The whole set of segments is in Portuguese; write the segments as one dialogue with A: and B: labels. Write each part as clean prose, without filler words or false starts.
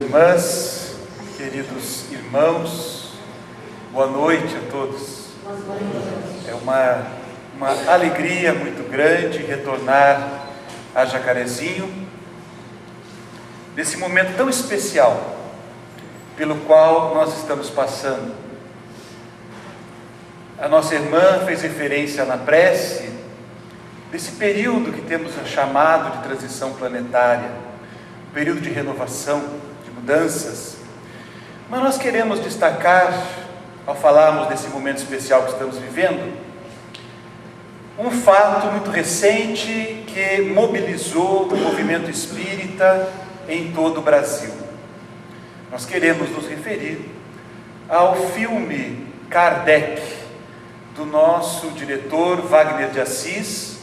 A: Irmãs, queridos irmãos, boa noite a todos. É uma alegria muito grande retornar a Jacarezinho, nesse momento tão especial pelo qual nós estamos passando. A nossa irmã fez referência na prece desse período que temos chamado de transição planetária, período de renovação, de mudanças. Mas nós queremos destacar, ao falarmos desse momento especial que estamos vivendo, um fato muito recente que mobilizou o movimento espírita em todo o Brasil. Nós queremos nos referir ao filme Kardec, do nosso diretor Wagner de Assis,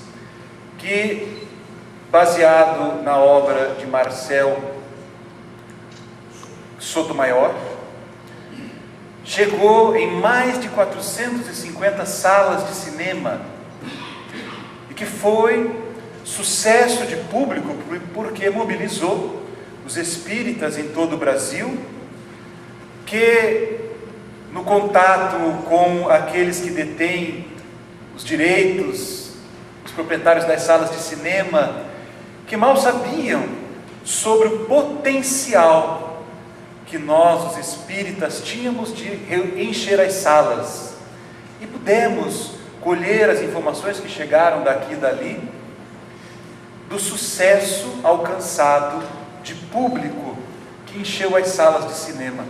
A: que, baseado na obra de Marcel Sotomayor, chegou em mais de 450 salas de cinema e que foi sucesso de público porque mobilizou os espíritas em todo o Brasil, que no contato com aqueles que detêm os direitos, os proprietários das salas de cinema, que mal sabiam sobre o potencial que nós, os espíritas, tínhamos de encher as salas, e pudemos colher as informações que chegaram daqui e dali, do sucesso alcançado de público que encheu as salas de cinema,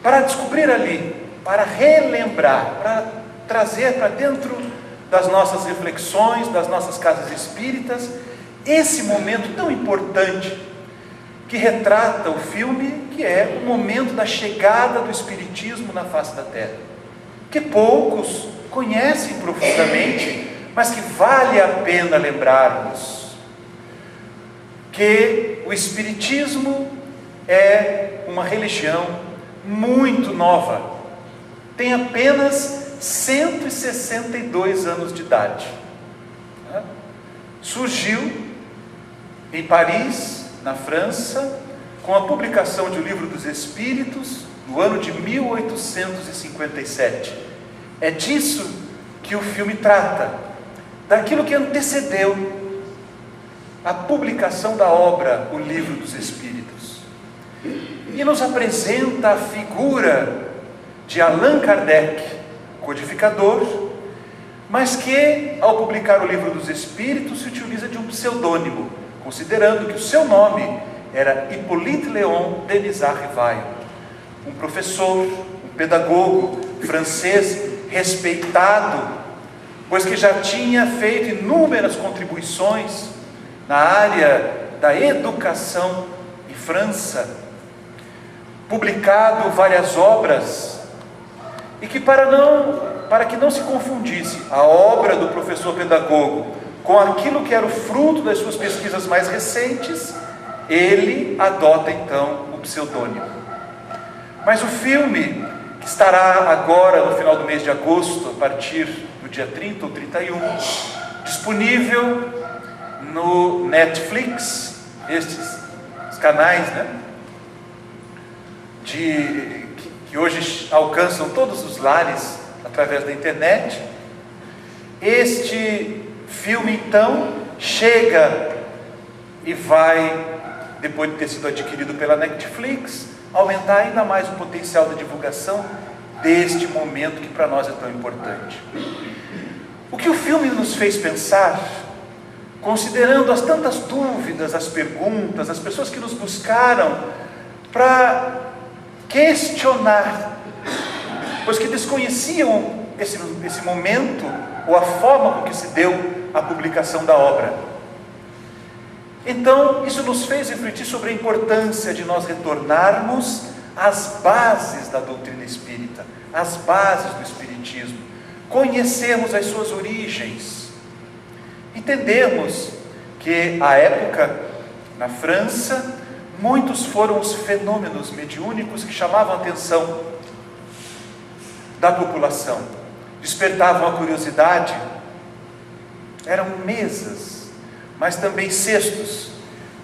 A: para descobrir ali, para relembrar, para trazer para dentro das nossas reflexões, das nossas casas espíritas, esse momento tão importante que retrata o filme, que é o momento da chegada do espiritismo na face da terra, que poucos conhecem profundamente, mas que vale a pena lembrarmos que o espiritismo é uma religião muito nova, tem apenas 162 anos de idade. Surgiu em Paris, na França, com a publicação de O Livro dos Espíritos, no ano de 1857. É disso que o filme trata, daquilo que antecedeu a publicação da obra O Livro dos Espíritos, e nos apresenta a figura de Allan Kardec, codificador, mas que, ao publicar o Livro dos Espíritos, se utiliza de um pseudônimo, considerando que o seu nome era Hippolyte Léon Denisard Rivail, um professor, um pedagogo francês respeitado, pois que já tinha feito inúmeras contribuições na área da educação em França, publicado várias obras, e que para que não se confundisse a obra do professor pedagogo com aquilo que era o fruto das suas pesquisas mais recentes, ele adota então o pseudônimo. Mas o filme, que estará agora no final do mês de agosto, a partir do dia 30 ou 31, disponível no Netflix, estes canais, que hoje alcançam todos os lares através da internet. Este filme então chega e vai, depois de ter sido adquirido pela Netflix, aumentar ainda mais o potencial da divulgação deste momento que para nós é tão importante. O que o filme nos fez pensar, considerando as tantas dúvidas, as perguntas, as pessoas que nos buscaram para questionar, pois que desconheciam esse momento ou a forma com que se deu a publicação da obra. Então, isso nos fez refletir sobre a importância de nós retornarmos às bases da doutrina espírita, às bases do espiritismo, conhecermos as suas origens, entendermos que, à época, na França, muitos foram os fenômenos mediúnicos que chamavam a atenção da população, despertavam a curiosidade. Eram mesas, mas também cestos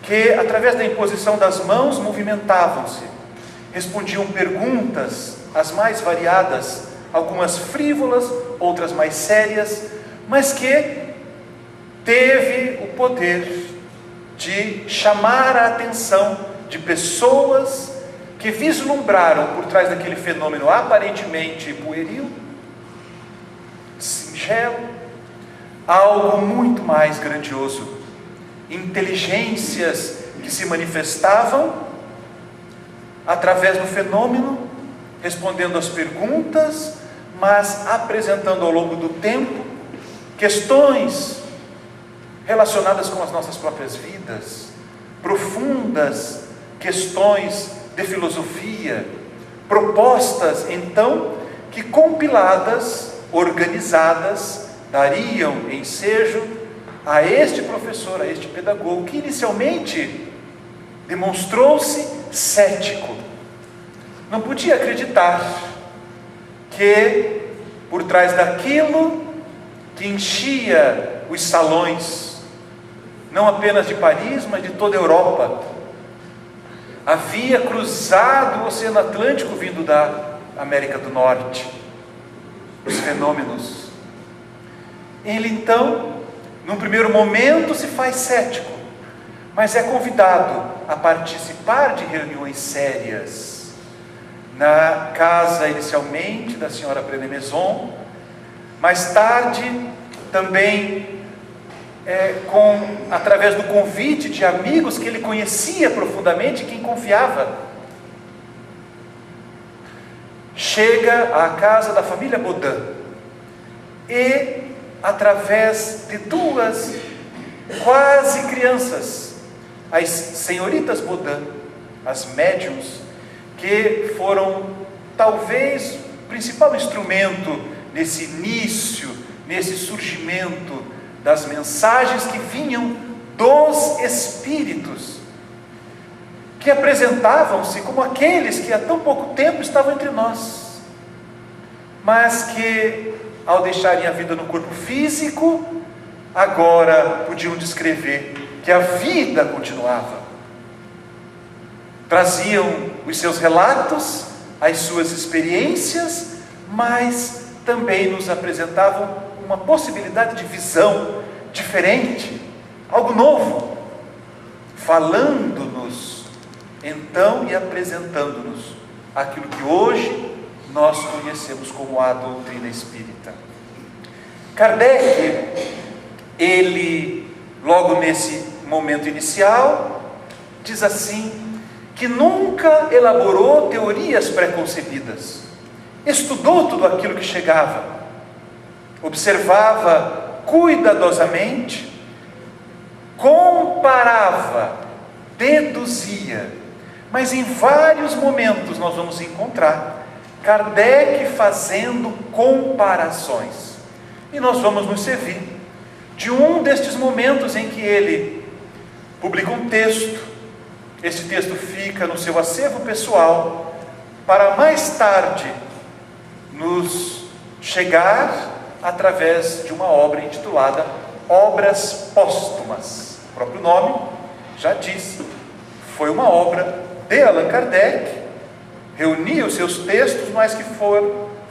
A: que através da imposição das mãos movimentavam-se, respondiam perguntas as mais variadas, algumas frívolas, outras mais sérias, mas que teve o poder de chamar a atenção de pessoas que vislumbraram por trás daquele fenômeno aparentemente pueril, singelo, algo muito mais grandioso. Inteligências que se manifestavam através do fenômeno, respondendo às perguntas, mas apresentando ao longo do tempo questões relacionadas com as nossas próprias vidas, profundas questões de filosofia, propostas então que compiladas, organizadas, dariam ensejo a este professor, a este pedagogo, que inicialmente demonstrou-se cético. Não podia acreditar que por trás daquilo que enchia os salões, não apenas de Paris, mas de toda a Europa, havia cruzado o Oceano Atlântico vindo da América do Norte, os fenômenos. Ele então, num primeiro momento, se faz cético, mas é convidado a participar de reuniões sérias, na casa inicialmente da senhora Prené-Maison, mais tarde também através do convite de amigos que ele conhecia profundamente, em quem confiava. Chega à casa da família Baudin e, através de duas quase crianças, as senhoritas Baudin, as médiuns, que foram talvez o principal instrumento nesse início, nesse surgimento das mensagens que vinham dos espíritos, que apresentavam-se como aqueles que há tão pouco tempo estavam entre nós, mas que, ao deixarem a vida no corpo físico, agora podiam descrever que a vida continuava. Traziam os seus relatos, as suas experiências, mas também nos apresentavam uma possibilidade de visão diferente, algo novo, falando-nos então e apresentando-nos aquilo que hoje nós conhecemos como a doutrina espírita. Kardec, ele, logo nesse momento inicial, diz assim, que nunca elaborou teorias preconcebidas, estudou tudo aquilo que chegava, observava cuidadosamente, comparava, deduzia, mas em vários momentos nós vamos encontrar Kardec fazendo comparações, e nós vamos nos servir de um destes momentos em que ele publica um texto. Este texto fica no seu acervo pessoal, para mais tarde nos chegar através de uma obra intitulada Obras Póstumas. O próprio nome já disse, foi uma obra de Allan Kardec, reunia os seus textos, mas que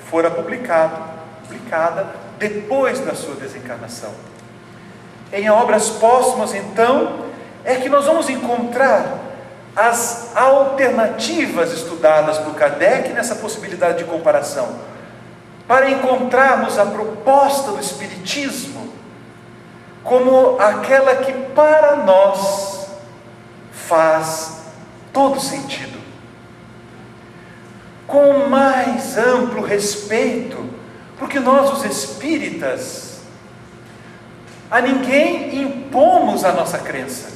A: fora publicada depois da sua desencarnação. Em Obras Póstumas, então, é que nós vamos encontrar as alternativas estudadas por Kardec nessa possibilidade de comparação, para encontrarmos a proposta do Espiritismo como aquela que para nós faz todo sentido, com mais amplo respeito, porque nós, os espíritas, a ninguém impomos a nossa crença,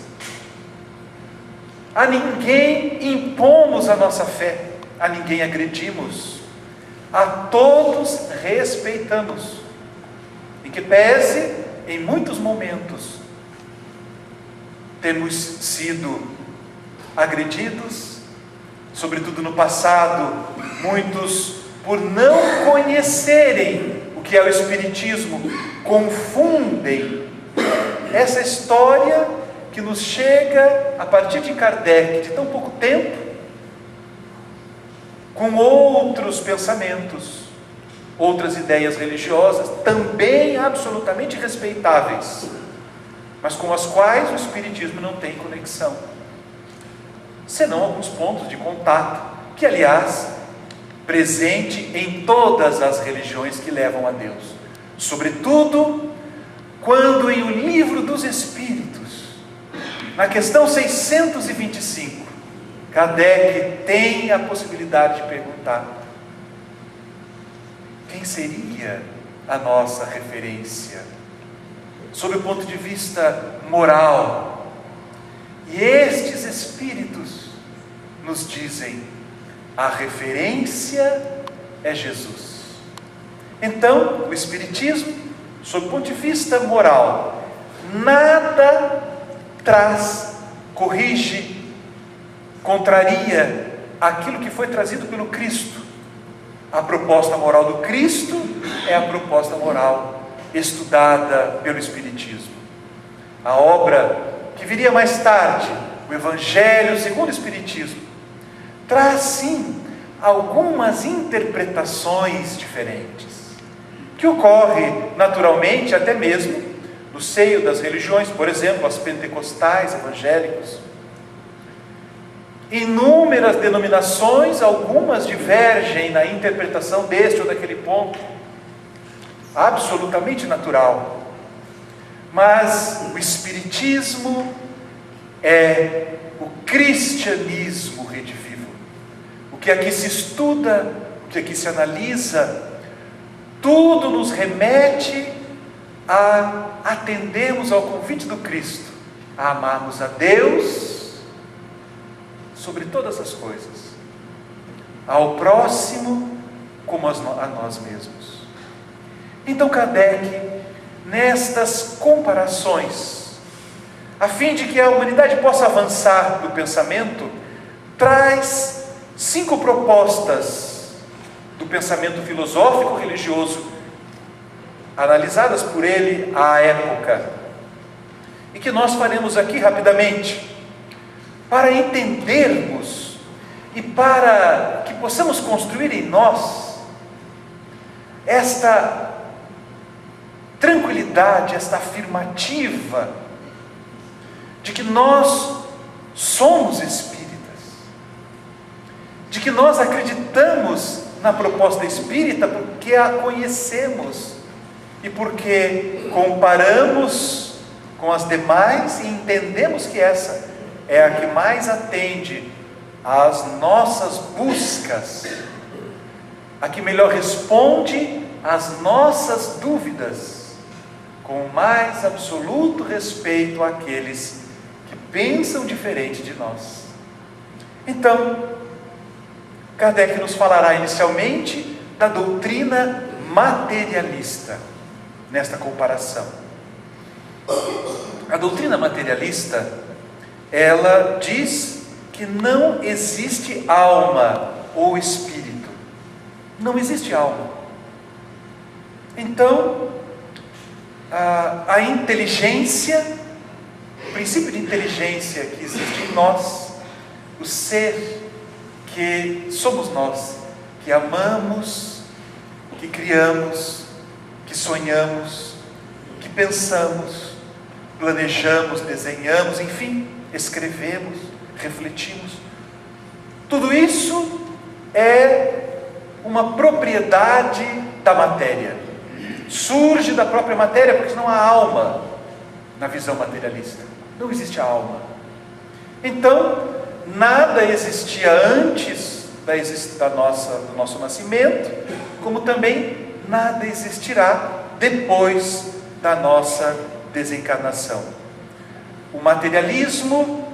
A: a ninguém impomos a nossa fé, a ninguém agredimos, a todos respeitamos, em que pese, em muitos momentos, temos sido agredidos, sobretudo no passado, muitos, por não conhecerem o que é o Espiritismo, confundem essa história que nos chega a partir de Kardec, de tão pouco tempo, com outros pensamentos, outras ideias religiosas, também absolutamente respeitáveis, mas com as quais o Espiritismo não tem conexão, senão alguns pontos de contato, que aliás, presente em todas as religiões que levam a Deus, sobretudo quando em O Livro dos Espíritos, na questão 625, Kardec tem a possibilidade de perguntar: quem seria a nossa referência, sob o ponto de vista moral? E estes Espíritos nos dizem: a referência é Jesus. Então, o Espiritismo, sob o ponto de vista moral, nada traz, corrige, contraria aquilo que foi trazido pelo Cristo. A proposta moral do Cristo é a proposta moral estudada pelo Espiritismo. A obra que viria mais tarde, o Evangelho segundo o Espiritismo, traz sim algumas interpretações diferentes, que ocorre naturalmente até mesmo no seio das religiões, por exemplo, as pentecostais, evangélicos. Inúmeras denominações, algumas divergem na interpretação deste ou daquele ponto, absolutamente natural. Mas o Espiritismo é o cristianismo redivivo. O que aqui se estuda, o que aqui se analisa, tudo nos remete a atendermos ao convite do Cristo, a amarmos a Deus sobre todas as coisas, ao próximo como a nós mesmos. Então Kardec, nestas comparações, a fim de que a humanidade possa avançar no pensamento, traz 5 propostas do pensamento filosófico religioso, analisadas por ele à época, e que nós faremos aqui rapidamente, para entendermos e para que possamos construir em nós esta tranquilidade, esta afirmativa de que nós somos espíritas, de que nós acreditamos na proposta espírita porque a conhecemos e porque comparamos com as demais e entendemos que essa é a que mais atende às nossas buscas, a que melhor responde às nossas dúvidas, com o mais absoluto respeito àqueles que pensam diferente de nós. Então, Kardec nos falará inicialmente da doutrina materialista, nesta comparação. A doutrina materialista, ela diz que não existe alma ou espírito. Não existe alma. Então, a inteligência, o princípio de inteligência que existe em nós, o ser que somos nós, que amamos, que criamos, que sonhamos, que pensamos, planejamos, desenhamos, enfim, escrevemos, refletimos. Tudo isso é uma propriedade da matéria. Surge da própria matéria, porque não há alma na visão materialista. Não existe alma. Então, nada existia antes do nosso nascimento, como também nada existirá depois da nossa desencarnação. O materialismo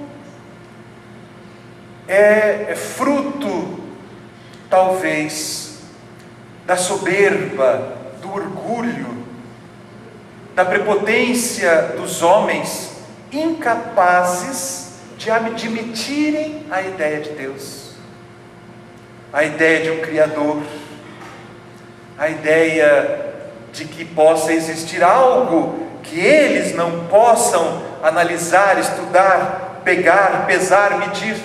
A: é fruto, talvez, da soberba, do orgulho, da prepotência dos homens incapazes de admitirem a ideia de Deus, a ideia de um Criador, a ideia de que possa existir algo que eles não possam analisar, estudar, pegar, pesar, medir.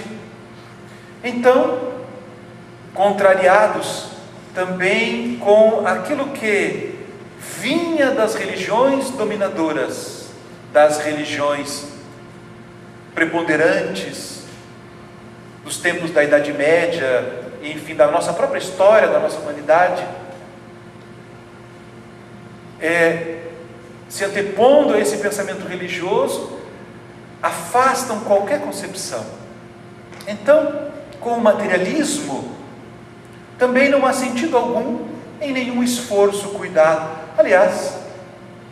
A: Então, contrariados também com aquilo que vinha das religiões dominadoras, das religiões preponderantes, dos tempos da Idade Média, enfim, da nossa própria história, da nossa humanidade, se antepondo a esse pensamento religioso, afastam qualquer concepção. Então, com o materialismo, também não há sentido algum em nenhum esforço, cuidado. Aliás,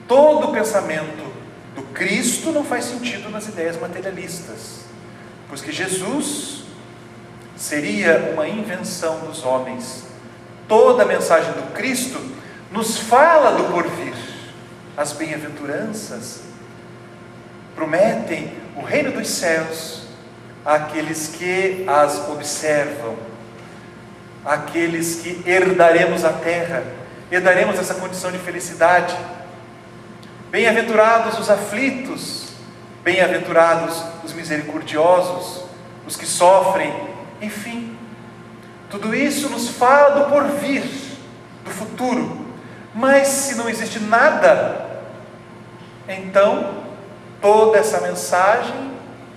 A: todo o pensamento do Cristo não faz sentido nas ideias materialistas, pois que Jesus seria uma invenção dos homens. Toda a mensagem do Cristo nos fala do porvir. As bem-aventuranças prometem o reino dos céus àqueles que as observam, àqueles que herdaremos a terra, herdaremos essa condição de felicidade. Bem-aventurados os aflitos, bem-aventurados os misericordiosos, os que sofrem, enfim, tudo isso nos fala do porvir, do futuro. Mas se não existe nada, então toda essa mensagem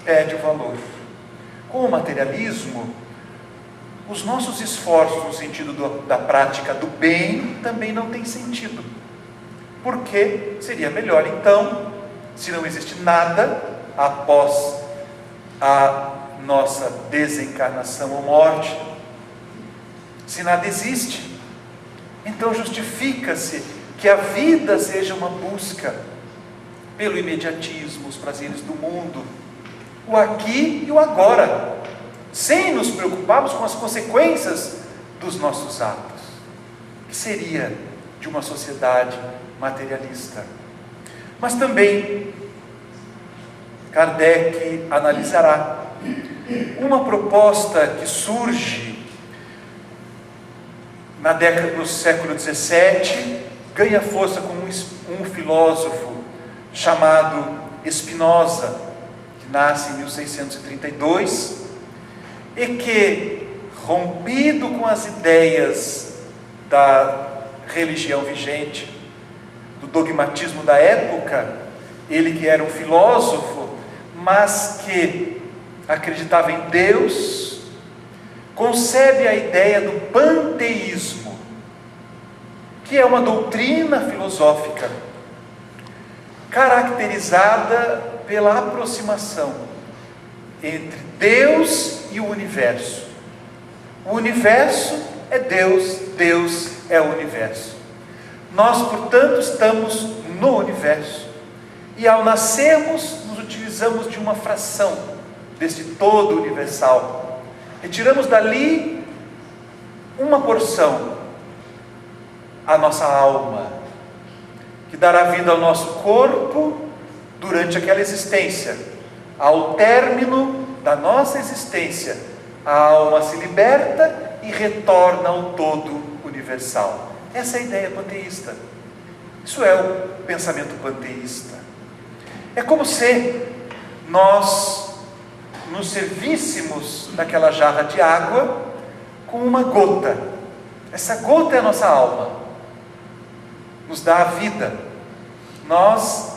A: perde o valor. Com o materialismo, os nossos esforços no sentido da prática do bem também não têm sentido, porque seria melhor então, se não existe nada após a nossa desencarnação ou morte, se nada existe, então justifica-se que a vida seja uma busca pelo imediatismo, os prazeres do mundo, o aqui e o agora, sem nos preocuparmos com as consequências dos nossos atos. Que seria de uma sociedade materialista? Mas também Kardec analisará uma proposta que surge na década do século XVII, ganha força com um filósofo chamado Spinoza, que nasce em 1632, e que, rompido com as ideias da religião vigente, do dogmatismo da época, ele que era um filósofo, mas que acreditava em Deus, concebe a ideia do panteísmo, que é uma doutrina filosófica caracterizada pela aproximação entre Deus e o universo. O universo é Deus, Deus é o universo. Nós, portanto, estamos no universo, e ao nascermos, nos utilizamos de uma fração deste todo universal. Retiramos dali uma porção, a nossa alma, que dará vida ao nosso corpo durante aquela existência. Ao término da nossa existência, a alma se liberta e retorna ao todo universal. Essa é a ideia panteísta. Isso é o pensamento panteísta. É como se nós nos servíssemos daquela jarra de água com uma gota. Essa gota é a nossa alma, nos dá a vida. Nós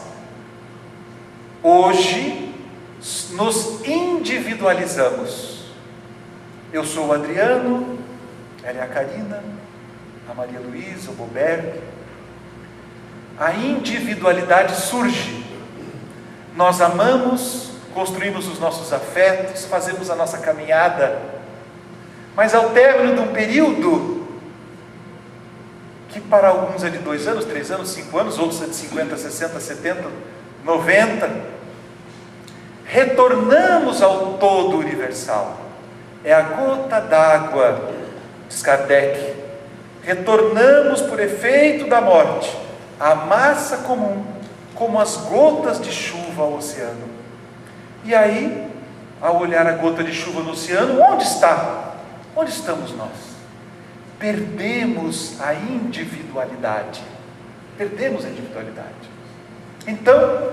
A: hoje nos individualizamos. Eu sou o Adriano, ela é a Karina, a Maria Luísa, o Boberg. A individualidade surge. Nós amamos, construímos os nossos afetos, fazemos a nossa caminhada, mas ao término de um período, que para alguns é de 2 anos, 3 anos, 5 anos, outros é de 50, 60, 70, 90, retornamos ao todo universal. É a gota d'água, diz Kardec. Retornamos por efeito da morte à massa comum, como as gotas de chuva ao oceano. E aí, ao olhar a gota de chuva no oceano, onde está? Onde estamos nós? Perdemos a individualidade. Perdemos a individualidade. Então,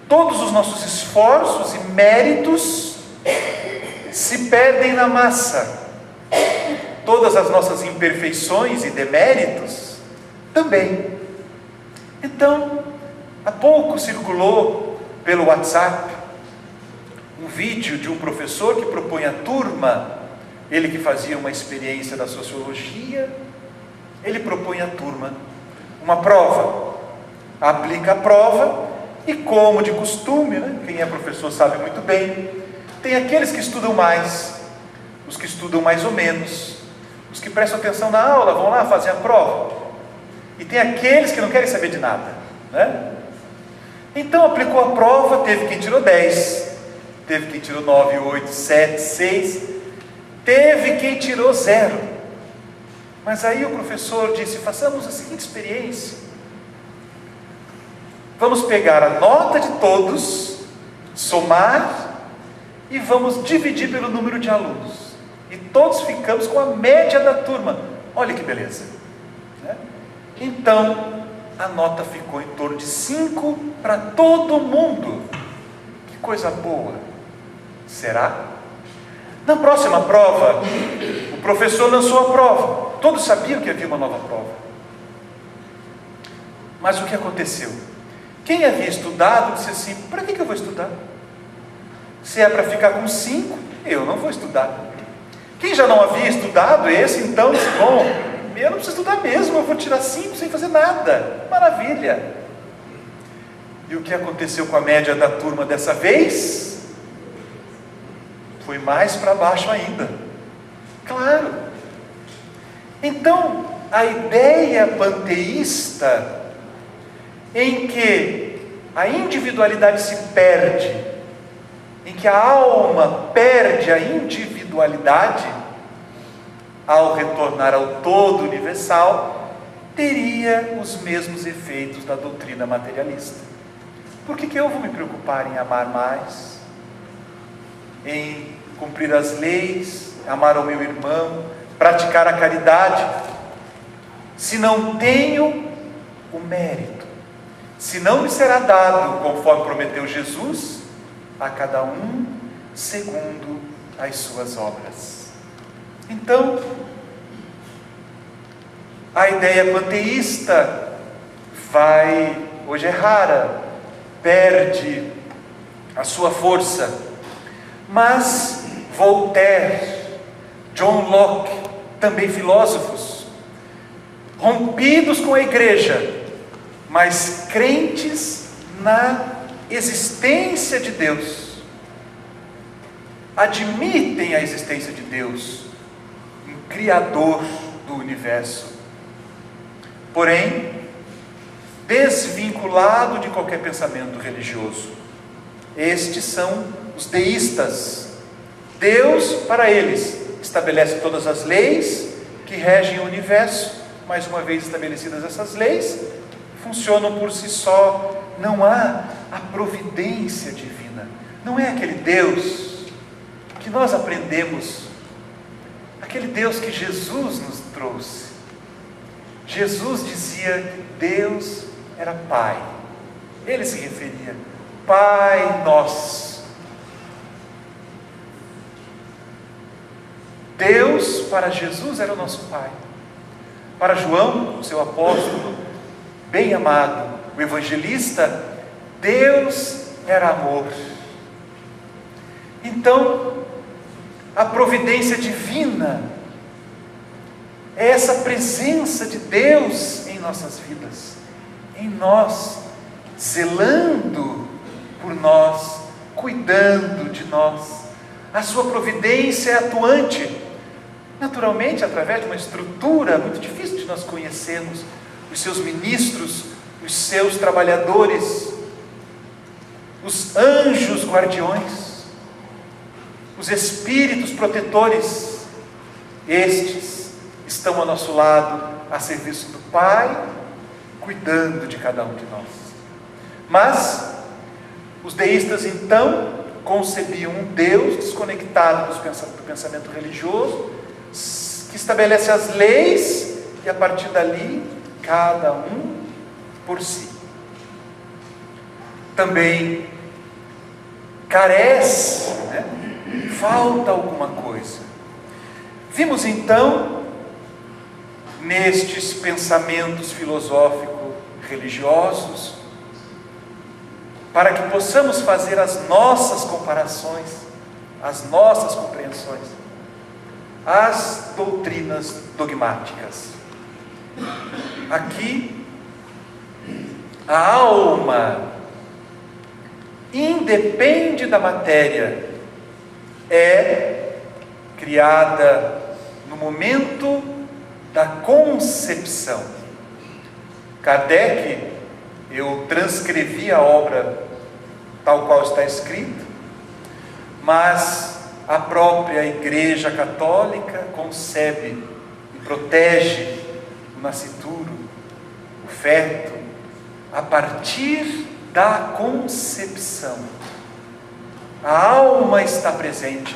A: todos os nossos esforços e méritos se perdem na massa. Todas as nossas imperfeições e deméritos também. Então, há pouco circulou pelo WhatsApp um vídeo de um professor que propõe à turma, ele que fazia uma experiência da sociologia, ele propõe à turma uma prova, aplica a prova e, como de costume, né? Quem é professor sabe muito bem, tem aqueles que estudam mais, os que estudam mais ou menos, os que prestam atenção na aula, vão lá fazer a prova, e tem aqueles que não querem saber de nada, né? Então aplicou a prova, teve quem tirou 10, teve quem tirou 9, 8, 7, 6, teve quem tirou 0. Mas aí o professor disse: façamos a seguinte experiência, vamos pegar a nota de todos, somar e vamos dividir pelo número de alunos, e todos ficamos com a média da turma. Olha que beleza, né? Então a nota ficou em torno de 5 para todo mundo. Que coisa boa. Será? Na próxima prova, o professor lançou a prova, todos sabiam que havia uma nova prova. Mas o que aconteceu? Quem havia estudado disse assim: para que eu vou estudar? Se é para ficar com 5, eu não vou estudar. Quem já não havia estudado, esse então disse: bom, eu não preciso estudar mesmo, eu vou tirar 5 sem fazer nada. Maravilha. E o que aconteceu com a média da turma dessa vez? Foi mais para baixo ainda. Claro. Então, a ideia panteísta, em que a individualidade se perde, em que a alma perde a individualidade, ao retornar ao todo universal, teria os mesmos efeitos da doutrina materialista. Por que eu vou me preocupar em amar mais, em cumprir as leis, amar ao meu irmão, praticar a caridade, se não tenho o mérito, se não me será dado, conforme prometeu Jesus, a cada um segundo as suas obras? Então, a ideia panteísta hoje é rara, perde a sua força. Mas Voltaire, John Locke, também filósofos, rompidos com a igreja, mas crentes na existência de Deus, admitem a existência de Deus, um Criador do universo, porém desvinculado de qualquer pensamento religioso. Estes são os deístas. Deus, para eles, estabelece todas as leis que regem o universo. Mais uma vez estabelecidas essas leis, funcionam por si só. Não há a providência divina. Não é aquele Deus que nós aprendemos, aquele Deus que Jesus nos trouxe. Jesus dizia que Deus era Pai. Ele se referia: Pai nosso. Deus para Jesus era o nosso Pai. Para João, seu apóstolo bem amado, o evangelista, Deus era amor. Então, a providência divina é essa presença de Deus em nossas vidas, em nós, zelando por nós, cuidando de nós. A sua providência é atuante, naturalmente através de uma estrutura muito difícil de nós conhecermos, os seus ministros, os seus trabalhadores, os anjos guardiões, os espíritos protetores. Estes estão ao nosso lado, a serviço do Pai, cuidando de cada um de nós. Mas os deístas então concebiam um Deus desconectado do pensamento religioso, que estabelece as leis e a partir dali cada um por si. Também carece, né? Falta alguma coisa. Vimos então, nestes pensamentos filosófico-religiosos, para que possamos fazer as nossas comparações, as nossas compreensões, as doutrinas dogmáticas. Aqui, a alma independe da matéria, é criada no momento da concepção. Kardec, eu transcrevi a obra tal qual está escrito, mas a própria Igreja Católica concebe e protege o nascituro, o feto, a partir da concepção. A alma está presente.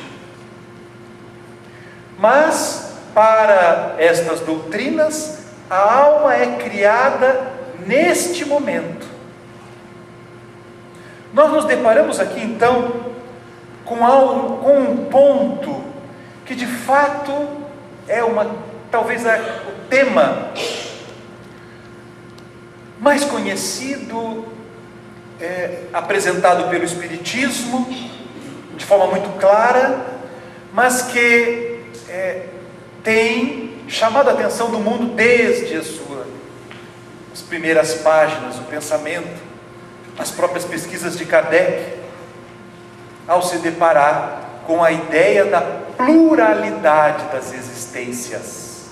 A: Mas, para estas doutrinas, a alma é criada neste momento. Nós nos deparamos aqui, então, com um ponto que, de fato, é talvez o tema mais conhecido, apresentado pelo Espiritismo, de forma muito clara, mas que tem chamado a atenção do mundo desde as primeiras páginas, o pensamento, as próprias pesquisas de Kardec, ao se deparar com a ideia da pluralidade das existências,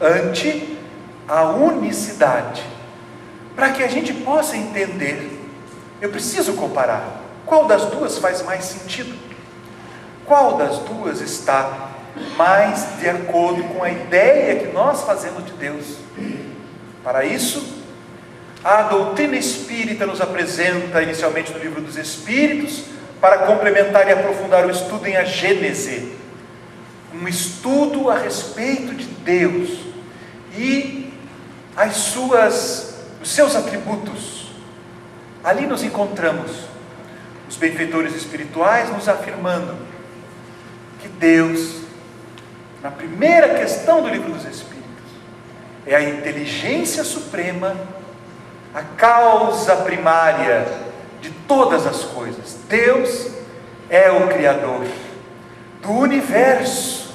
A: ante a unicidade. Para que a gente possa entender, eu preciso comparar. Qual das duas faz mais sentido? Qual das duas está mais de acordo com a ideia que nós fazemos de Deus? Para isso, a doutrina espírita nos apresenta, inicialmente no Livro dos Espíritos, para complementar e aprofundar o estudo em A Gênese, um estudo a respeito de Deus e os seus atributos. Ali nos encontramos os benfeitores espirituais nos afirmando que Deus, na primeira questão do Livro dos Espíritos, é a inteligência suprema, a causa primária de todas as coisas. Deus é o Criador do universo,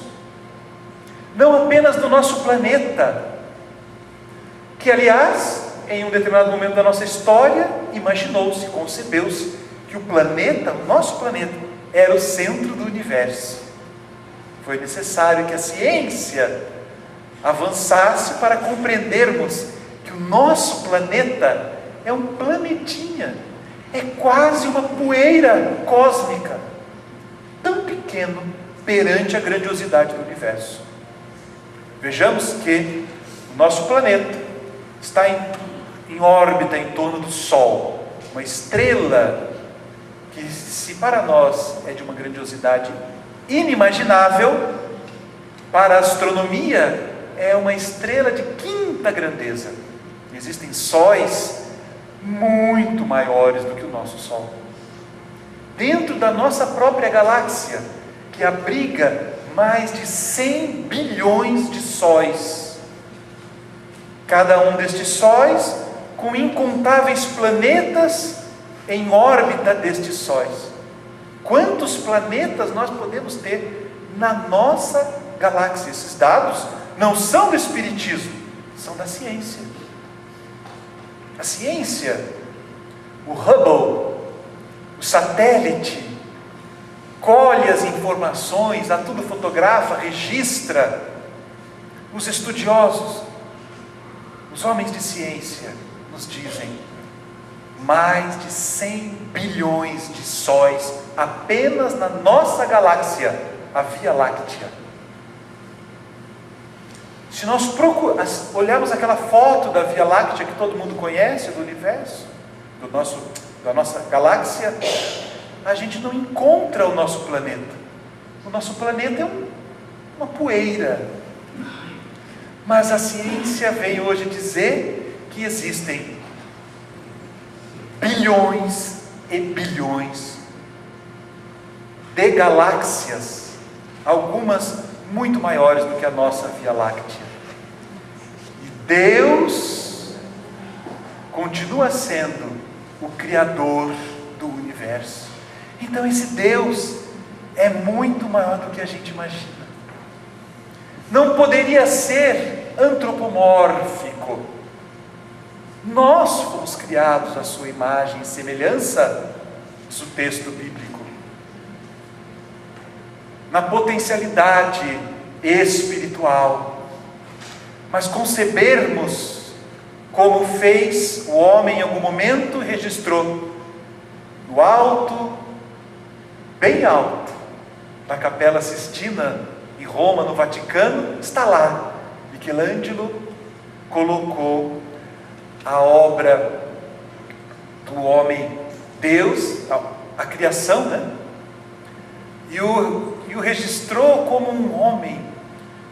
A: não apenas do nosso planeta, que, aliás, em um determinado momento da nossa história, imaginou-se, concebeu-se, que o planeta, o nosso planeta, era o centro do universo. Foi necessário que a ciência avançasse para compreendermos que o nosso planeta é um planetinha, é quase uma poeira cósmica, tão pequeno perante a grandiosidade do universo. Vejamos que o nosso planeta está em órbita em torno do Sol, uma estrela que, se para nós é de uma grandiosidade inimaginável, para a astronomia é uma estrela de quinta grandeza. Existem sóis muito maiores do que o nosso Sol. Dentro da nossa própria galáxia, que abriga mais de 100 bilhões de sóis. Cada um destes sóis com incontáveis planetas em órbita destes sóis. Quantos planetas nós podemos ter na nossa galáxia? Esses dados não são do Espiritismo, são da ciência. A ciência, o Hubble, o satélite, colhe as informações, a tudo fotografa, registra. Os estudiosos, os homens de ciência, nos dizem mais de 100 bilhões de sóis apenas na nossa galáxia, a Via Láctea. Se nós olharmos aquela foto da Via Láctea que todo mundo conhece, do universo, da nossa galáxia, a gente não encontra o nosso planeta. O nosso planeta é uma poeira. Mas a ciência vem hoje dizer que existem bilhões e bilhões de galáxias, algumas muito maiores do que a nossa Via Láctea. E Deus continua sendo o Criador do universo. Então esse Deus é muito maior do que a gente imagina. Não poderia ser antropomórfico. Nós fomos criados à sua imagem e semelhança, diz o texto bíblico, na potencialidade espiritual. Mas concebermos como fez o homem em algum momento, registrou no alto, bem alto, da Capela Sistina em Roma, no Vaticano, está lá. Michelangelo colocou a obra do homem Deus, a criação, né? E o registrou como um homem,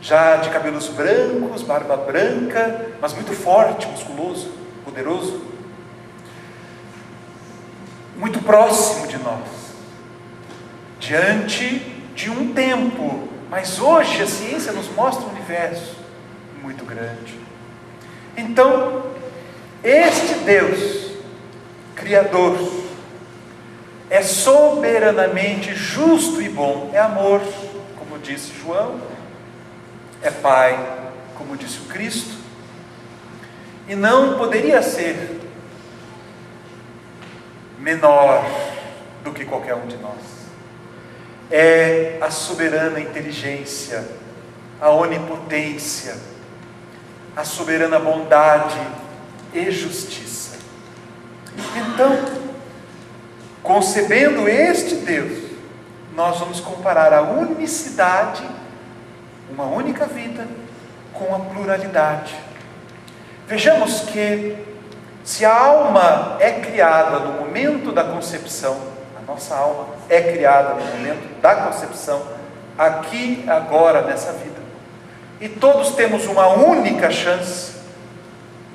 A: já de cabelos brancos, barba branca, mas muito forte, musculoso, poderoso, muito próximo de nós, diante de um tempo. Mas hoje a ciência nos mostra um universo muito grande. Então, este Deus, Criador, é soberanamente justo e bom, é amor, como disse João, é Pai, como disse o Cristo, e não poderia ser menor do que qualquer um de nós. É a soberana inteligência, a onipotência, a soberana bondade e justiça. Então, concebendo este Deus, nós vamos comparar a unicidade, uma única vida, com a pluralidade. Vejamos que, se a alma é criada no momento da concepção, a nossa alma é criada no momento da concepção, aqui, agora, nessa vida, e todos temos uma única chance,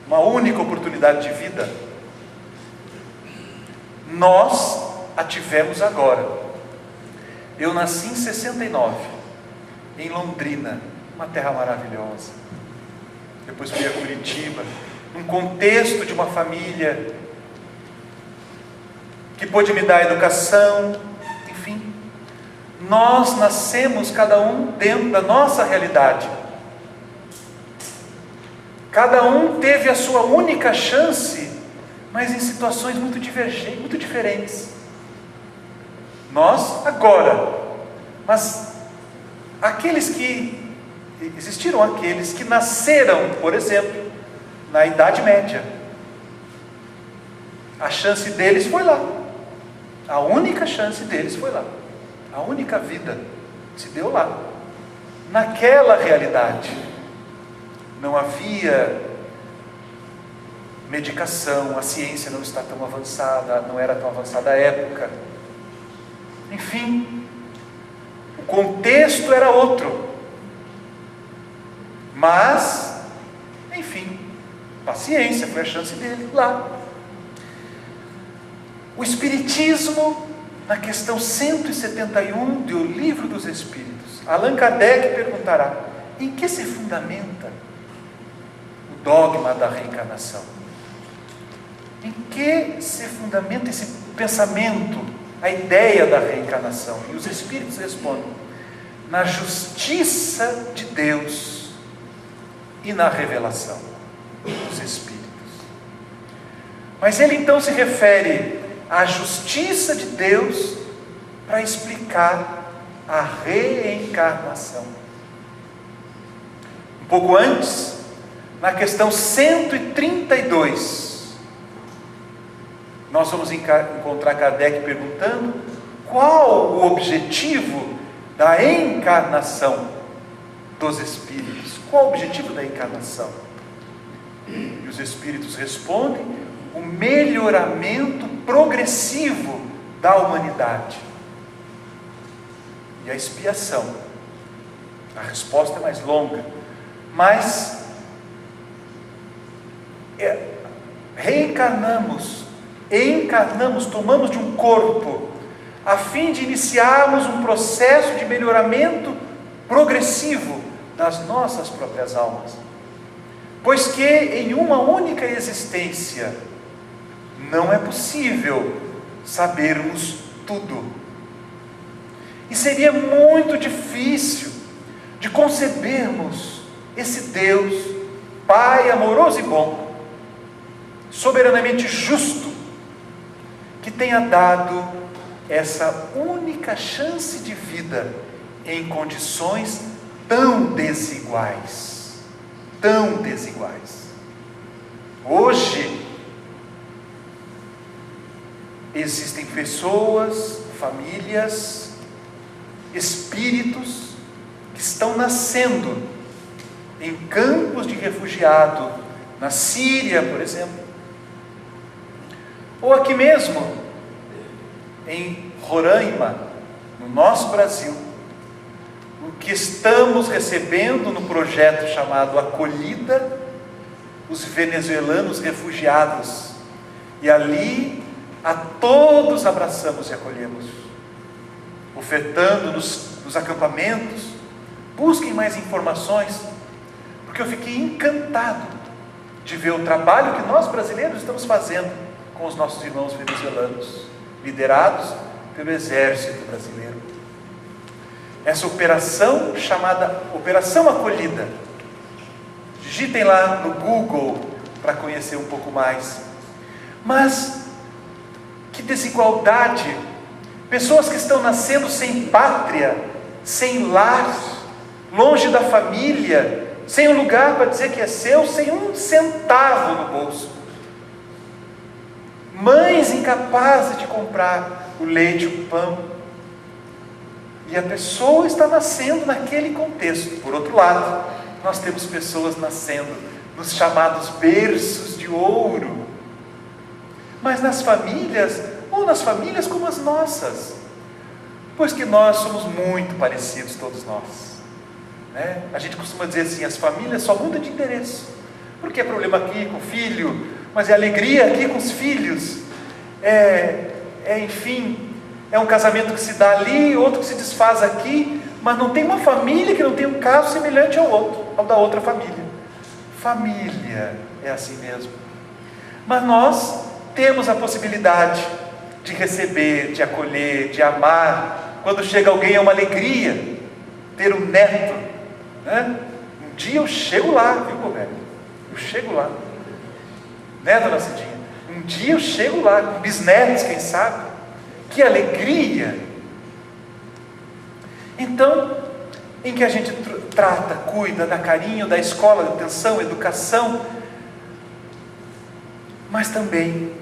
A: uma única oportunidade de vida, nós a tivemos agora. Eu nasci em 69, em Londrina, uma terra maravilhosa. Depois fui a Curitiba, num contexto de uma família que pôde me dar educação, enfim. Nós nascemos, cada um dentro da nossa realidade. Cada um teve a sua única chance, mas em situações muito divergentes, muito diferentes. Nós agora, mas existiram aqueles que nasceram, por exemplo, na Idade Média. A chance deles foi lá. A única chance deles foi lá. A única vida se deu lá. Naquela realidade. Não havia medicação, a ciência não está tão avançada, não era tão avançada à época. Enfim, o contexto era outro. Mas, enfim, paciência, foi a chance dele lá. O Espiritismo, na questão 171 do Livro dos Espíritos, Allan Kardec perguntará: em que se fundamenta o dogma da reencarnação? Em que se fundamenta esse pensamento, a ideia da reencarnação? E os Espíritos respondem: na justiça de Deus e na revelação dos Espíritos. Mas ele então se refere à justiça de Deus para explicar a reencarnação. Um pouco antes, na questão 132, nós vamos encontrar Kardec perguntando qual o objetivo da encarnação dos Espíritos. Qual o objetivo da encarnação? E os Espíritos respondem: o melhoramento progressivo da humanidade e a expiação. A resposta é mais longa, mas reencarnamos, encarnamos, tomamos de um corpo a fim de iniciarmos um processo de melhoramento progressivo das nossas próprias almas. Pois que em uma única existência não é possível sabermos tudo. E seria muito difícil de concebermos esse Deus, Pai amoroso e bom, soberanamente justo, que tenha dado essa única chance de vida em condições tão desiguais. Tão desiguais. Hoje, existem pessoas, famílias, espíritos que estão nascendo em campos de refugiado, na Síria, por exemplo, ou aqui mesmo, em Roraima, no nosso Brasil, o que estamos recebendo no projeto chamado Acolhida, os venezuelanos refugiados, e ali a todos abraçamos e acolhemos, ofertando nos acampamentos. Busquem mais informações, porque eu fiquei encantado de ver o trabalho que nós brasileiros estamos fazendo com os nossos irmãos venezuelanos, liderados pelo Exército Brasileiro. Essa operação chamada Operação Acolhida, digitem lá no Google para conhecer um pouco mais. Mas que desigualdade! Pessoas que estão nascendo sem pátria, sem lar, longe da família, sem um lugar para dizer que é seu, sem um centavo no bolso. Mães incapazes de comprar o leite, o pão. E a pessoa está nascendo naquele contexto. Por outro lado, nós temos pessoas nascendo nos chamados berços de ouro. Mas nas famílias, ou nas famílias como as nossas, pois que nós somos muito parecidos, todos nós, né? A gente costuma dizer assim, as famílias só mudam de endereço, porque é problema aqui com o filho, mas é alegria aqui com os filhos, enfim, é um casamento que se dá ali, outro que se desfaz aqui, mas não tem uma família que não tenha um caso semelhante ao outro, ao da outra família. Família é assim mesmo. Mas nós temos a possibilidade de receber, de acolher, de amar. Quando chega alguém é uma alegria ter um neto, né? Um dia eu chego lá, viu, Roberto? Eu chego lá, né, dona Cidinha? Um dia eu chego lá, com bisnetos, quem sabe? Que alegria! Então, em que a gente trata, cuida, dá carinho, dá escola, dá atenção, educação, mas também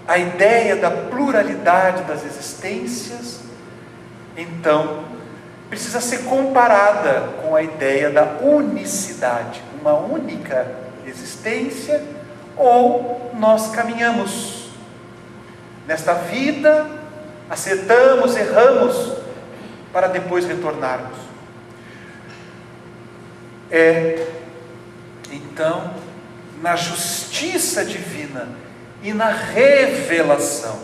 A: a ideia da pluralidade das existências, então, precisa ser comparada com a ideia da unicidade, uma única existência, ou nós caminhamos nesta vida, acertamos, erramos, para depois retornarmos. Então, na justiça divina e na revelação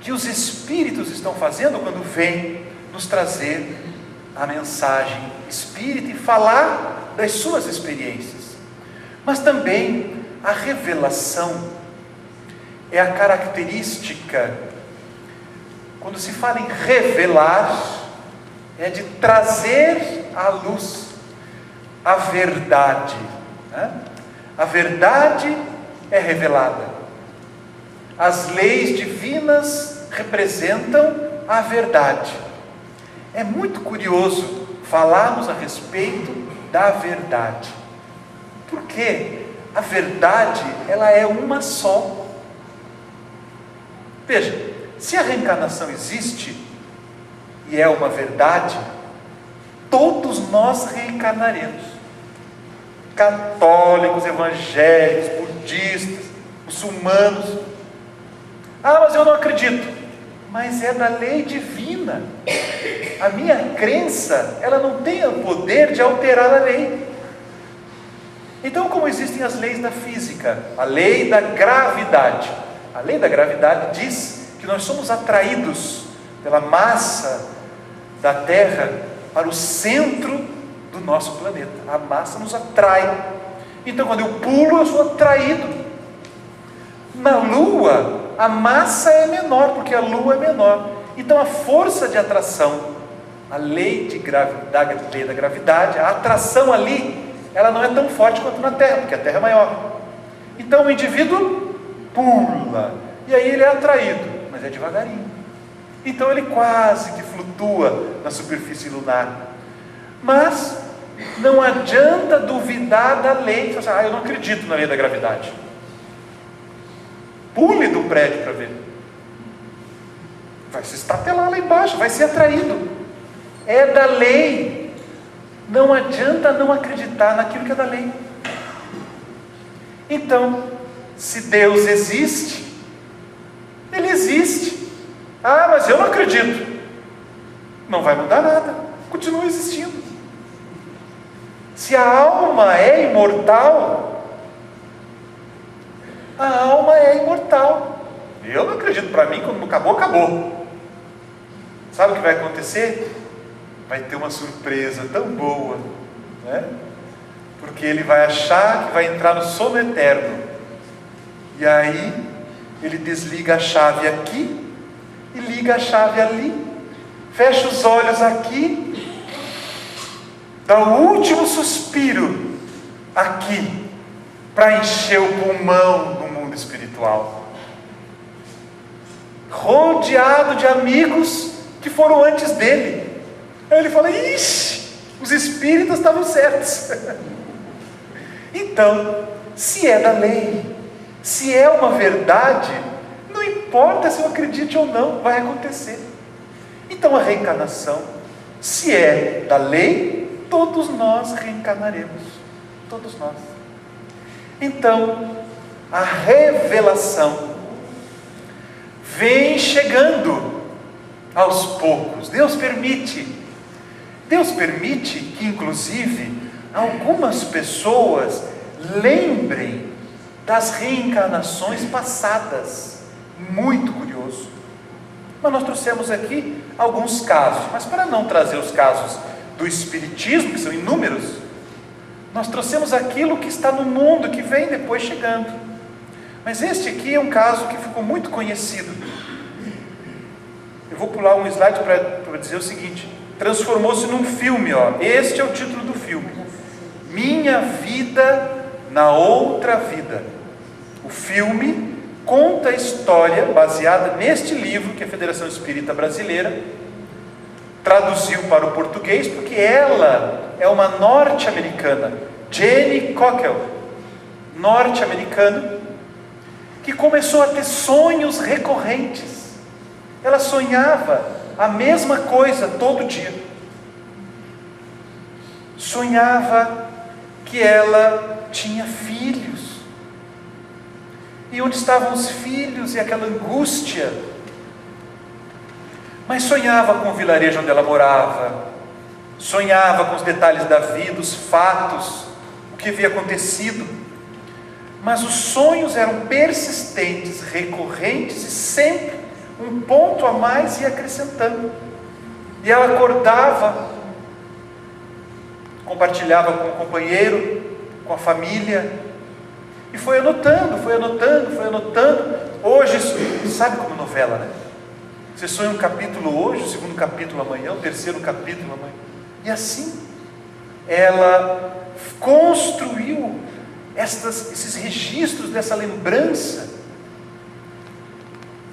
A: que os Espíritos estão fazendo quando vêm nos trazer a mensagem espírita e falar das suas experiências. Mas também a revelação é a característica, quando se fala em revelar, é de trazer à luz a verdade, né? A verdade é revelada. As leis divinas representam a verdade. É muito curioso falarmos a respeito da verdade, porque a verdade, ela é uma só. Veja, se a reencarnação existe e é uma verdade, todos nós reencarnaremos. Católicos, evangélicos, budistas, muçulmanos. Ah, mas eu não acredito. Mas é da lei divina. A minha crença, ela não tem o poder de alterar a lei. Então, como existem as leis da física, a lei da gravidade. A lei da gravidade diz que nós somos atraídos pela massa da Terra para o centro do nosso planeta. A massa nos atrai. Então, quando eu pulo, eu sou atraído. Na Lua, a massa é menor, porque a Lua é menor. Então, a força de atração, a lei da gravidade, a atração ali, ela não é tão forte quanto na Terra, porque a Terra é maior. Então, o indivíduo pula, e aí ele é atraído, mas é devagarinho. Então, ele quase que flutua na superfície lunar. Mas não adianta duvidar da lei. Eu não acredito na lei da gravidade. Pule do prédio para ver. Vai se estatelar lá embaixo, vai ser atraído. É da lei. Não adianta não acreditar naquilo que é da lei. Então, se Deus existe, Ele existe. Mas eu não acredito. Não vai mudar nada, continua existindo. Se a alma é imortal, a alma é imortal. Eu não acredito. Para mim, quando acabou, acabou. Sabe o que vai acontecer? Vai ter uma surpresa tão boa, né? Porque ele vai achar que vai entrar no sono eterno, e aí ele desliga a chave aqui e liga a chave ali, fecha os olhos aqui, dá o último suspiro aqui, para encher o pulmão do mundo espiritual, rodeado de amigos que foram antes dele. Aí ele fala: ixi, os espíritas estavam certos. Então, se é da lei, se é uma verdade, não importa se eu acredite ou não, vai acontecer. Então, a reencarnação, se é da lei, todos nós reencarnaremos. Todos nós. Então, a revelação vem chegando aos poucos. Deus permite que, inclusive, algumas pessoas lembrem das reencarnações passadas. Muito curioso. Mas nós trouxemos aqui alguns casos, mas para não trazer os casos do Espiritismo, que são inúmeros, nós trouxemos aquilo que está no mundo, que vem depois chegando. Mas este aqui é um caso que ficou muito conhecido. Eu vou pular um slide para dizer o seguinte: transformou-se num filme, Este é o título do filme: Minha Vida na Outra Vida. O filme conta a história baseada neste livro que a Federação Espírita Brasileira traduziu para o português, porque ela é uma norte-americana, Jenny Cockell, norte-americana, que começou a ter sonhos recorrentes. Ela sonhava a mesma coisa todo dia. Sonhava que ela tinha filhos. E onde estavam os filhos e aquela angústia? Mas sonhava com o vilarejo onde ela morava, sonhava com os detalhes da vida, os fatos, o que havia acontecido. Mas os sonhos eram persistentes, recorrentes, e sempre um ponto a mais ia acrescentando. E ela acordava, compartilhava com o companheiro, com a família, e foi anotando. Hoje, sabe como novela, né? Você sonha um capítulo hoje, o segundo capítulo amanhã, o terceiro capítulo amanhã. E assim, ela construiu esses registros dessa lembrança.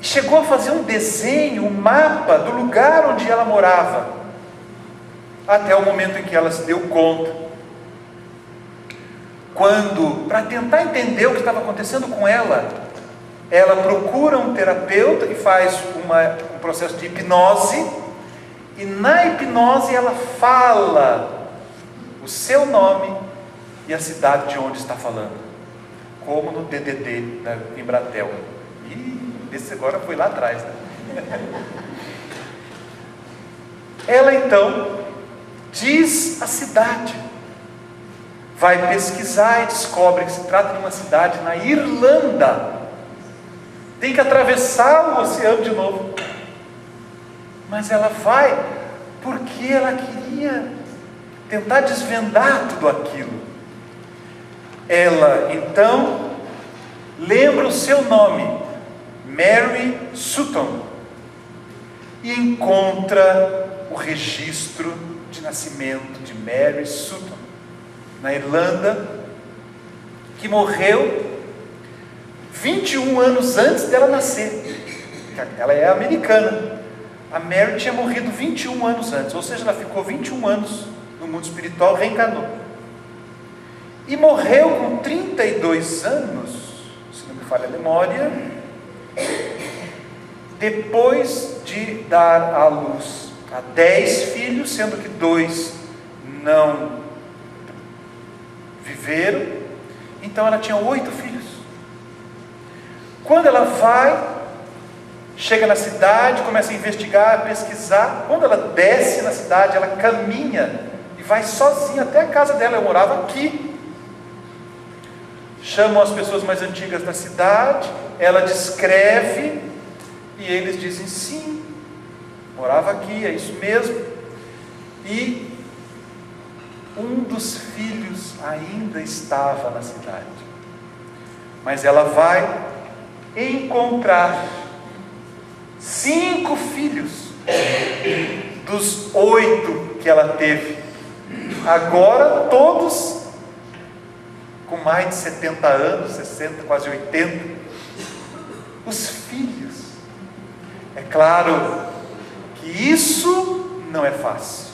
A: Chegou a fazer um desenho, um mapa do lugar onde ela morava, até o momento em que ela se deu conta. Quando, para tentar entender o que estava acontecendo com ela procura um terapeuta que faz um processo de hipnose, e na hipnose ela fala o seu nome e a cidade de onde está falando, como no DDD da Embratel. Esse agora foi lá atrás, né? Ela então diz a cidade, vai pesquisar e descobre que se trata de uma cidade na Irlanda. tem que atravessar o oceano de novo. Mas ela vai porque ela queria tentar desvendar tudo aquilo. Ela então lembra o seu nome, Mary Sutton, e encontra o registro de nascimento de Mary Sutton, na Irlanda, que morreu 21 anos antes dela nascer. Ela é americana. A Mary tinha morrido 21 anos antes, ou seja, ela ficou 21 anos no mundo espiritual, reencarnou. E morreu com 32 anos, se não me falha a memória, depois de dar à luz a 10 filhos, sendo que 2 não viveram. Então ela tinha 8 filhos. Quando ela vai, chega na cidade, começa a investigar, a pesquisar. Quando ela desce na cidade, ela caminha e vai sozinha até a casa dela. Eu morava aqui. Chamam as pessoas mais antigas da cidade, ela descreve e eles dizem sim, morava aqui, é isso mesmo. E um dos filhos ainda estava na cidade, mas ela vai encontrar 5 filhos dos 8 que ela teve, agora todos com mais de 70 anos, 60, quase 80, os filhos. É claro que isso não é fácil,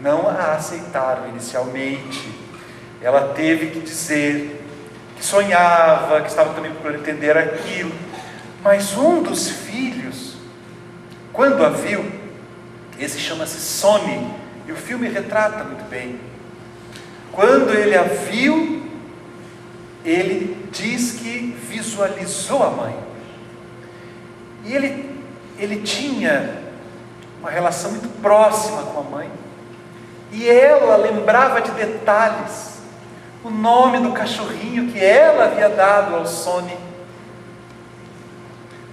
A: não a aceitaram inicialmente. Ela teve que dizer que sonhava, que estava também procurando entender aquilo, mas um dos filhos, quando a viu, esse chama-se Sonny, e o filme retrata muito bem. Quando ele a viu, ele diz que visualizou a mãe. E ele tinha uma relação muito próxima com a mãe. E ela lembrava de detalhes. O nome do cachorrinho que ela havia dado ao Sonny.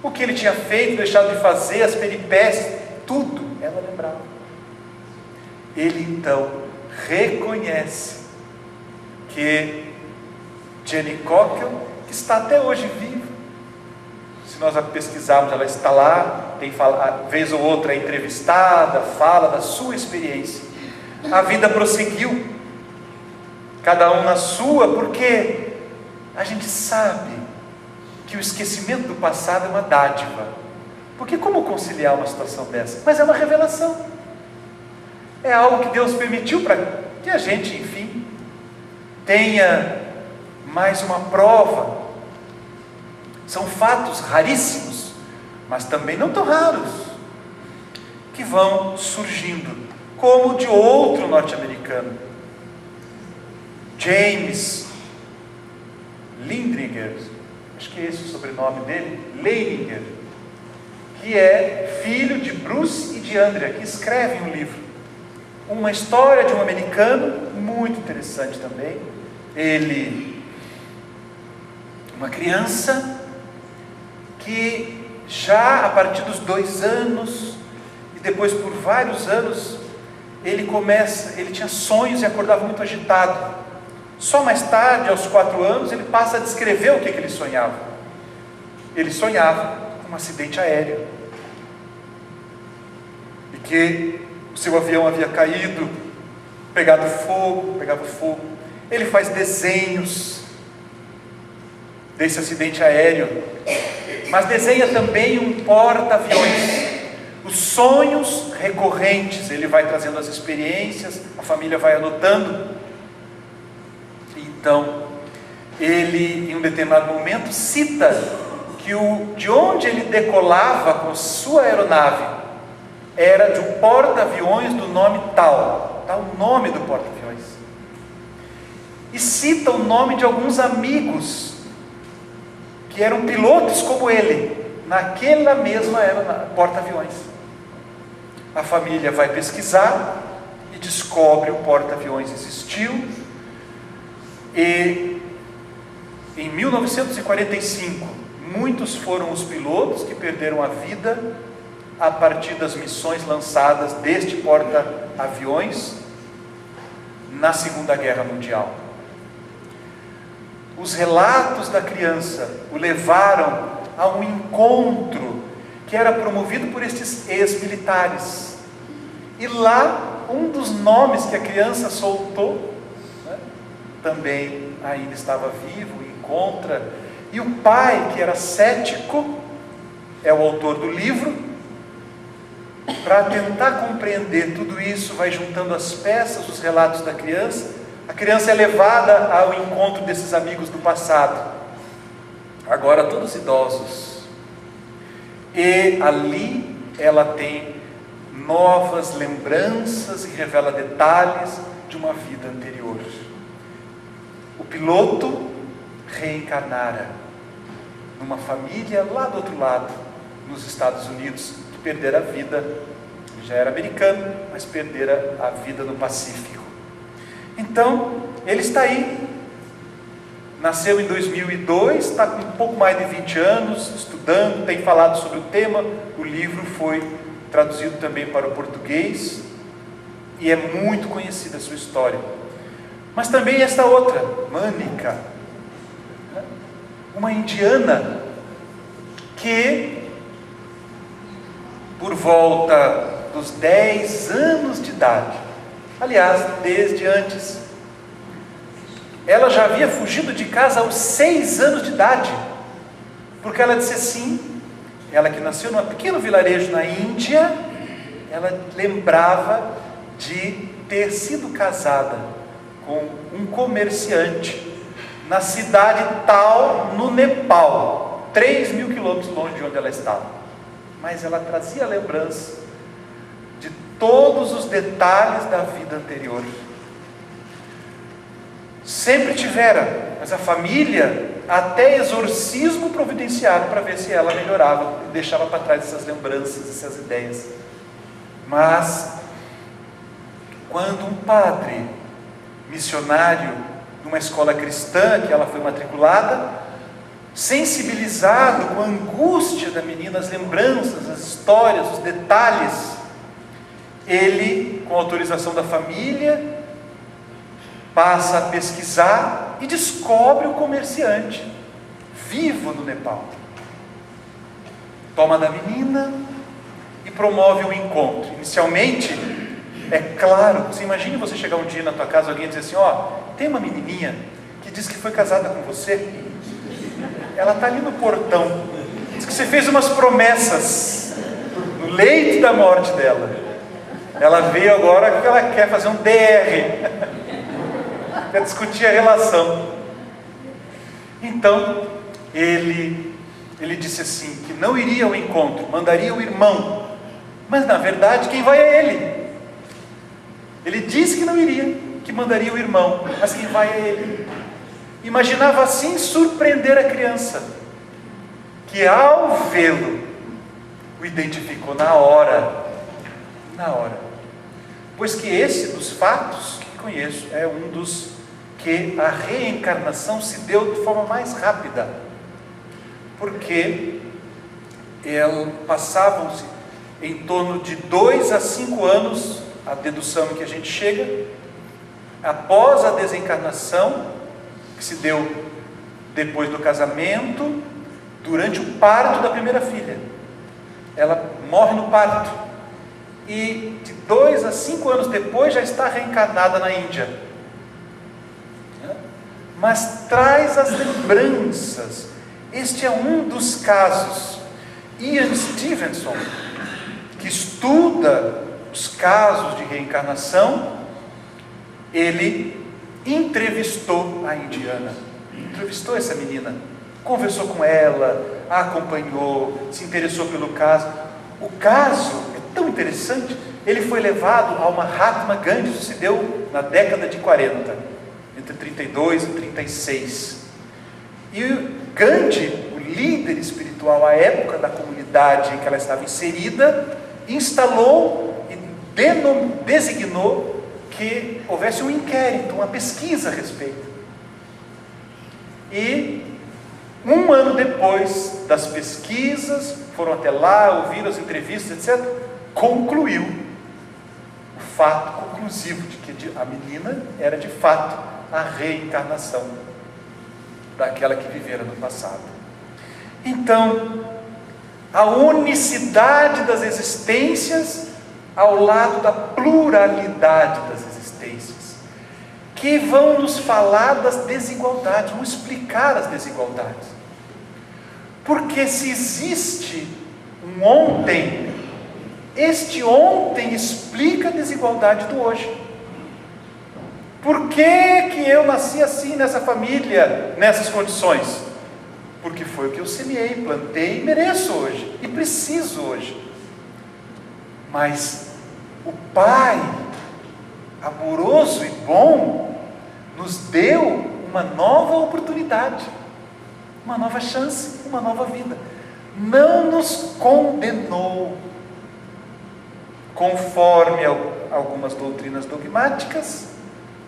A: O que ele tinha feito, deixado de fazer, as peripécias, tudo ela lembrava. Ele então reconhece que Jenny Cockle, que está até hoje viva, se nós a pesquisarmos, ela está lá, vez ou outra é entrevistada, fala da sua experiência. A vida prosseguiu, cada um na sua, porque a gente sabe que o esquecimento do passado é uma dádiva. Porque como conciliar uma situação dessa? Mas é uma revelação, é algo que Deus permitiu para que a gente, enfim, tenha mais uma prova. São fatos raríssimos, mas também não tão raros, que vão surgindo, como o de outro norte-americano, James Lindringer, acho que é esse o sobrenome dele, Leininger, que é filho de Bruce e de Andrea, que escrevem um livro, uma história de um americano, muito interessante também. Ele, uma criança que já a partir dos 2 anos, e depois por vários anos, ele tinha sonhos e acordava muito agitado. Só mais tarde, aos 4 anos, ele passa a descrever o que ele sonhava. Ele sonhava com um acidente aéreo, e que o seu avião havia caído, pegava fogo. Ele faz desenhos desse acidente aéreo, mas desenha também um porta-aviões. Os sonhos recorrentes, ele vai trazendo as experiências, a família vai anotando. Então, ele, em um determinado momento, cita que de onde ele decolava com sua aeronave era de um porta-aviões do nome tal, o nome do porta-aviões. E cita o nome de alguns amigos que eram pilotos como ele, naquela mesma porta-aviões. A família vai pesquisar e descobre o porta-aviões existiu. E em 1945, muitos foram os pilotos que perderam a vida a partir das missões lançadas deste porta-aviões na Segunda Guerra Mundial. Os relatos da criança o levaram a um encontro que era promovido por estes ex-militares. E lá, um dos nomes que a criança soltou, né, também ainda estava vivo, encontra. E o pai, que era cético, é o autor do livro, para tentar compreender tudo isso, vai juntando as peças, os relatos da criança. A criança é levada ao encontro desses amigos do passado, agora todos idosos, e ali ela tem novas lembranças e revela detalhes de uma vida anterior. O piloto reencarnara numa família lá do outro lado, nos Estados Unidos, que perdera a vida. Ele já era americano, mas perdera a vida no Pacífico. Então, ele está aí, nasceu em 2002, está com um pouco mais de 20 anos, estudando, tem falado sobre o tema. O livro foi traduzido também para o português, e é muito conhecida a sua história. Mas também esta outra, Mânica, uma indiana, que por volta dos 10 anos de idade, aliás, desde antes, ela já havia fugido de casa aos 6 anos de idade, porque ela disse assim, ela que nasceu num pequeno vilarejo na Índia, ela lembrava de ter sido casada com um comerciante na cidade tal, no Nepal, 3.000 quilômetros longe de onde ela estava. Mas ela trazia lembrança de todos os detalhes da vida anterior. Sempre tivera, mas a família até exorcismo providenciaram para ver se ela melhorava e deixava para trás essas lembranças, essas ideias. Mas quando um padre missionário numa escola cristã que ela foi matriculada, sensibilizado com a angústia da menina, as lembranças, as histórias, os detalhes, ele, com autorização da família, passa a pesquisar e descobre o comerciante vivo no Nepal. Toma da menina e promove um encontro. Inicialmente, é claro, você imagina você chegar um dia na tua casa, alguém dizer assim, tem uma menininha que diz que foi casada com você, ela está ali no portão, diz que você fez umas promessas no leito da morte dela, ela veio agora que ela quer fazer um DR, quer discutir a relação. Então ele disse assim, que não iria ao encontro, mandaria o irmão, mas na verdade quem vai é ele. Ele disse que não iria, que mandaria o irmão, mas quem vai é ele. Imaginava assim surpreender a criança, que ao vê-lo, o identificou na hora. Pois que esse dos fatos que conheço é um dos que a reencarnação se deu de forma mais rápida, porque passavam-se em torno de 2 a 5 anos, a dedução em que a gente chega, após a desencarnação, que se deu depois do casamento, durante o parto da primeira filha. Ela morre no parto, e de 2 a 5 anos depois já está reencarnada na Índia. Mas traz as lembranças. Este é um dos casos. Ian Stevenson, que estuda os casos de reencarnação, ele entrevistou a indiana, entrevistou essa menina, conversou com ela, a acompanhou, se interessou pelo caso. O caso é tão interessante, ele foi levado ao Mahatma Gandhi, isso se deu na década de 40, entre 32 e 36. E Gandhi, o líder espiritual à época da comunidade em que ela estava inserida, instalou e designou que houvesse um inquérito, uma pesquisa a respeito. E Um ano depois das pesquisas, foram até lá, ouviram as entrevistas, etc., concluiu o fato conclusivo de que a menina era de fato a reencarnação daquela que vivera no passado. Então, a unicidade das existências ao lado da pluralidade das existências, que vão nos falar das desigualdades, vão explicar as desigualdades. Porque se existe um ontem, este ontem explica a desigualdade do hoje. Por que que eu nasci assim, nessa família, nessas condições? Porque foi o que eu semeei, plantei e mereço hoje, e preciso hoje. Mas o Pai, amoroso e bom, nos deu uma nova oportunidade, uma nova chance, uma nova vida. Não nos condenou, conforme algumas doutrinas dogmáticas,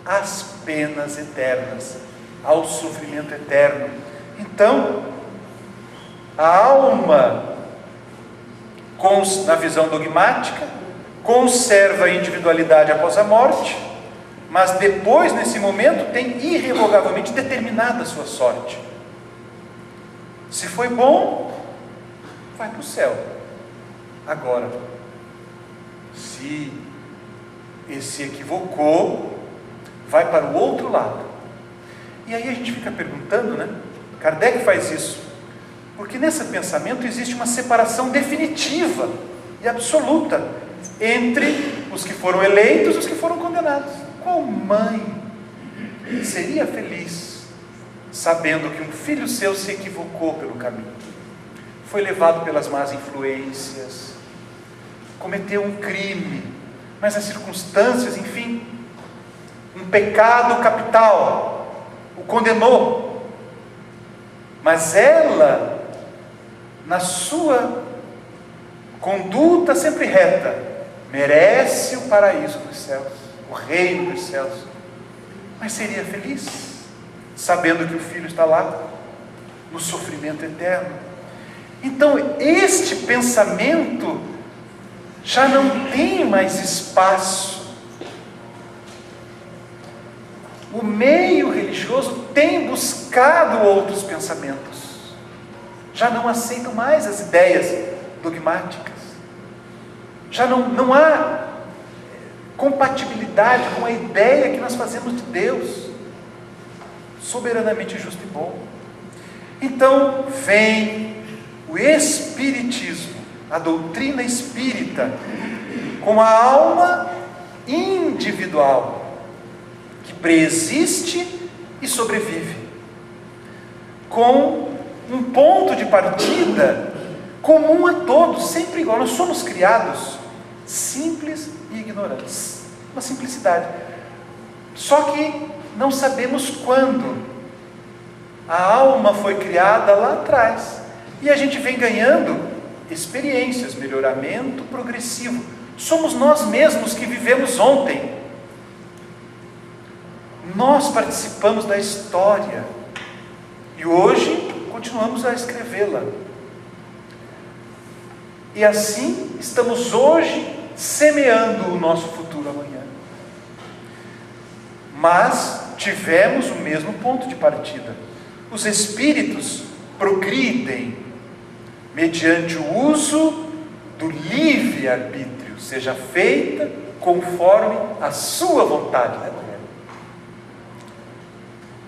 A: às penas eternas, ao sofrimento eterno. Então, a alma, na visão dogmática, conserva a individualidade após a morte, mas depois, nesse momento, tem irrevogavelmente determinada a sua sorte. Se foi bom, vai para o céu. Agora, se se equivocou, vai para o outro lado. E aí a gente fica perguntando, né? Kardec faz isso, porque nesse pensamento existe uma separação definitiva e absoluta entre os que foram eleitos e os que foram condenados. Qual mãe seria feliz sabendo que um filho seu se equivocou pelo caminho, foi levado pelas más influências, cometeu um crime, mas as circunstâncias, enfim, um pecado capital, o condenou, mas ela, na sua conduta sempre reta, merece o paraíso dos céus, o reino dos céus, mas seria feliz sabendo que o filho está lá no sofrimento eterno? Então este pensamento já não tem mais espaço. O meio religioso tem buscado outros pensamentos, já não aceitam mais as ideias dogmáticas, já não há compatibilidade com a ideia que nós fazemos de Deus, soberanamente justo e bom. Então vem o Espiritismo, a doutrina espírita, com a alma individual, que preexiste e sobrevive, com um ponto de partida comum a todos, sempre igual. Nós somos criados simples e ignorantes, uma simplicidade, só que não sabemos quando. A alma foi criada lá atrás, e a gente vem ganhando experiências, melhoramento progressivo. Somos nós mesmos que vivemos ontem. Nós participamos da história e hoje continuamos a escrevê-la. E assim estamos hoje semeando o nosso futuro amanhã. Mas tivemos o mesmo ponto de partida. Os espíritos progridem mediante o uso do livre-arbítrio, seja feita conforme a sua vontade, né?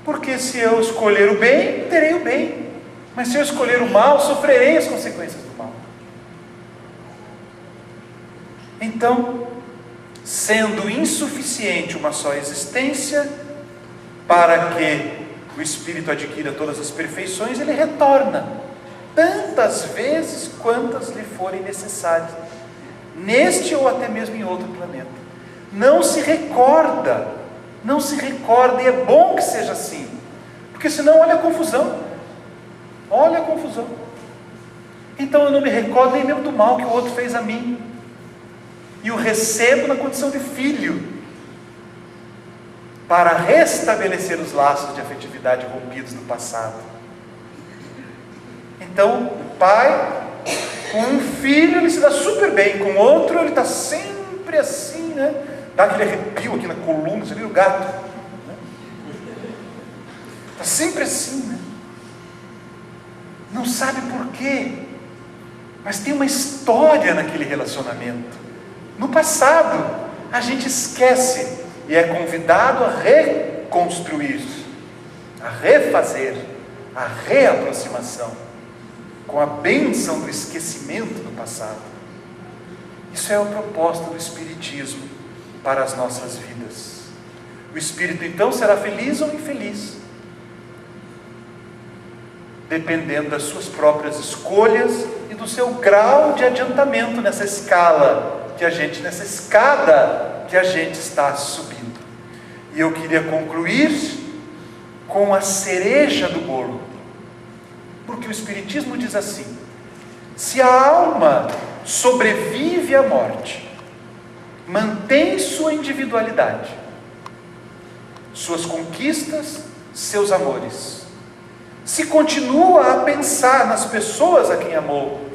A: Porque se eu escolher o bem, terei o bem, mas se eu escolher o mal, sofrerei as consequências do mal. Então, sendo insuficiente uma só existência para que o espírito adquira todas as perfeições, ele retorna tantas vezes quantas lhe forem necessárias, neste ou até mesmo em outro planeta. Não se recorda, e é bom que seja assim, porque senão olha a confusão, então eu não me recordo nem mesmo do mal que o outro fez a mim, e o recebo na condição de filho, para restabelecer os laços de afetividade rompidos no passado. Então, o pai, com um filho, ele se dá super bem, com outro, ele está sempre assim, né? Dá aquele arrepio aqui na coluna, você viu o gato? Está sempre assim, né? Não sabe por quê, mas tem uma história naquele relacionamento. No passado, a gente esquece e é convidado a reconstruir, a refazer, a reaproximação, com a bênção do esquecimento do passado. Isso é a proposta do Espiritismo para as nossas vidas. O espírito então será feliz ou infeliz, dependendo das suas próprias escolhas e do seu grau de adiantamento nessa escala nessa escada que a gente está subindo. E eu queria concluir com a cereja do bolo, porque o Espiritismo diz assim: se a alma sobrevive à morte, mantém sua individualidade, suas conquistas, seus amores, se continua a pensar nas pessoas a quem amou,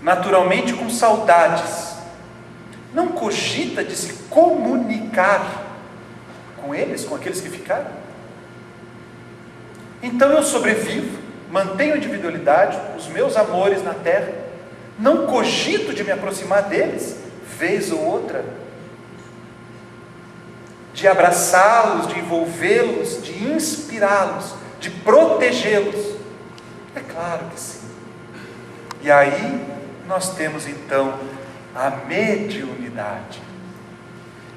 A: naturalmente com saudades, não cogita de se comunicar com eles, com aqueles que ficaram? Então eu sobrevivo, mantenho a individualidade, os meus amores na terra, não cogito de me aproximar deles, vez ou outra, de abraçá-los, de envolvê-los, de inspirá-los, de protegê-los? É claro que sim. E aí nós temos então a mediunidade,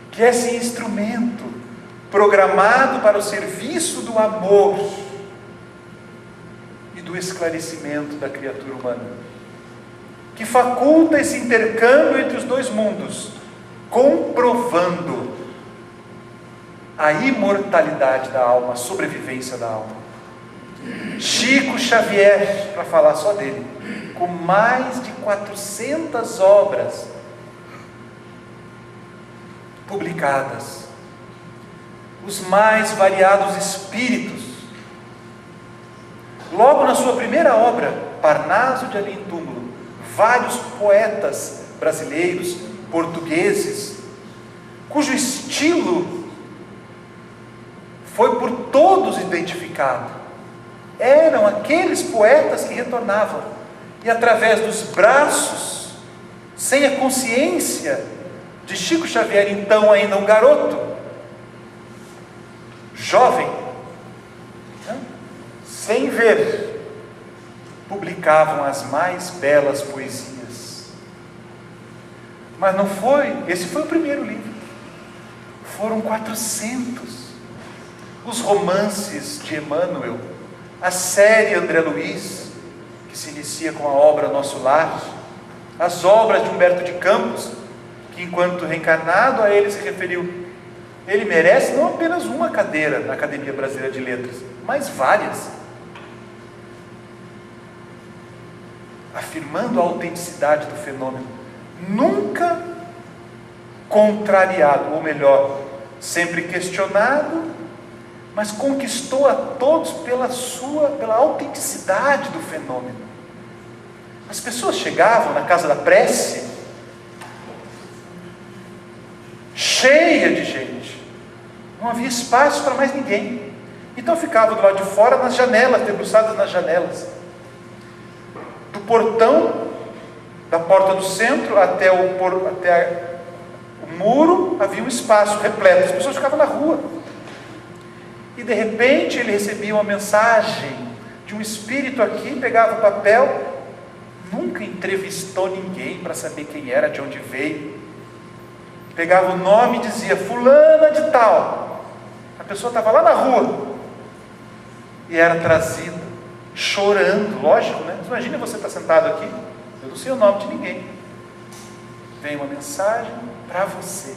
A: que é esse instrumento programado para o serviço do amor e do esclarecimento da criatura humana, que faculta esse intercâmbio entre os dois mundos, comprovando a imortalidade da alma, a sobrevivência da alma. Chico Xavier, para falar só dele, com mais de 400 obras publicadas, os mais variados espíritos. Logo na sua primeira obra, Parnaso de Além Túmulo, vários poetas brasileiros, portugueses, cujo estilo foi por todos identificado. Eram aqueles poetas que retornavam, e através dos braços, sem a consciência de Chico Xavier, então ainda um garoto, jovem, sem ver, publicavam as mais belas poesias. Mas não foi, esse foi o primeiro livro, foram 400, os romances de Emmanuel, a série André Luiz, que se inicia com a obra Nosso Lar, as obras de Humberto de Campos, que enquanto reencarnado a ele se referiu: ele merece não apenas uma cadeira na Academia Brasileira de Letras, mas várias, afirmando a autenticidade do fenômeno, nunca contrariado, ou melhor, sempre questionado, mas conquistou a todos pela autenticidade do fenômeno. As pessoas chegavam na casa da prece, cheia de gente, não havia espaço para mais ninguém, então ficavam do lado de fora, nas janelas, debruçadas nas janelas, do portão, da porta do centro até o muro, havia um espaço repleto, as pessoas ficavam na rua. E de repente ele recebia uma mensagem de um espírito aqui, pegava o papel, nunca entrevistou ninguém para saber quem era, de onde veio, pegava o nome e dizia: fulana de tal. A pessoa estava lá na rua e era trazida, chorando, lógico, né? Imagina você estar sentado aqui, eu não sei o nome de ninguém, vem uma mensagem para você,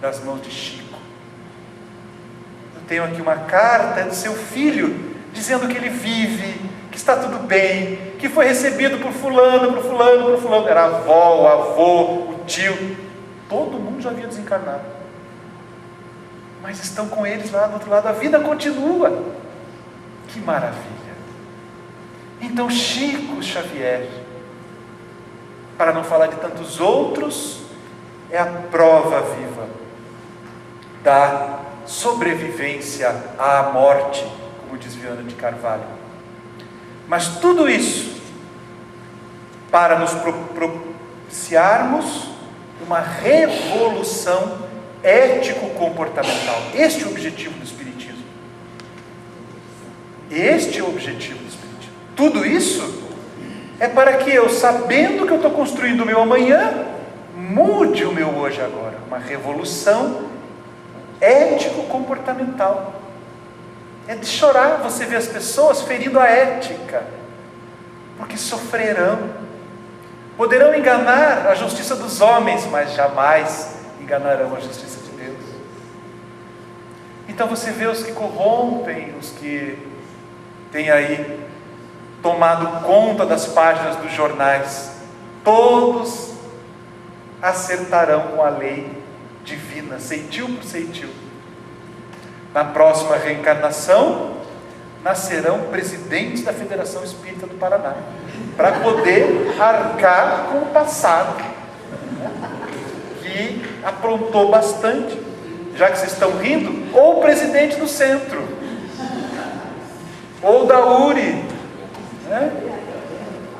A: das mãos de Chico. Tenho aqui uma carta do seu filho, dizendo que ele vive, que está tudo bem, que foi recebido por fulano, por fulano, por fulano. Era a avó, o avô, o tio, todo mundo já havia desencarnado, mas estão com eles lá do outro lado, a vida continua. Que maravilha! Então Chico Xavier, para não falar de tantos outros, é a prova viva da sobrevivência à morte, como diz Viana de Carvalho. Mas tudo isso para nos propiciarmos uma revolução ético-comportamental. Este é o objetivo do Espiritismo. Este é o objetivo do Espiritismo. Tudo isso é para que eu, sabendo que eu estou construindo o meu amanhã, mude o meu hoje agora. Uma revolução ético-comportamental. É de chorar você ver as pessoas ferindo a ética, porque sofrerão. Poderão enganar a justiça dos homens, mas jamais enganarão a justiça de Deus. Então você vê os que corrompem, os que têm aí tomado conta das páginas dos jornais, todos acertarão com a lei divina, ceitil por ceitil. Na próxima reencarnação, nascerão presidentes da Federação Espírita do Paraná, para poder arcar com o passado, que aprontou bastante, já que vocês estão rindo, ou o presidente do centro, ou da URI, né?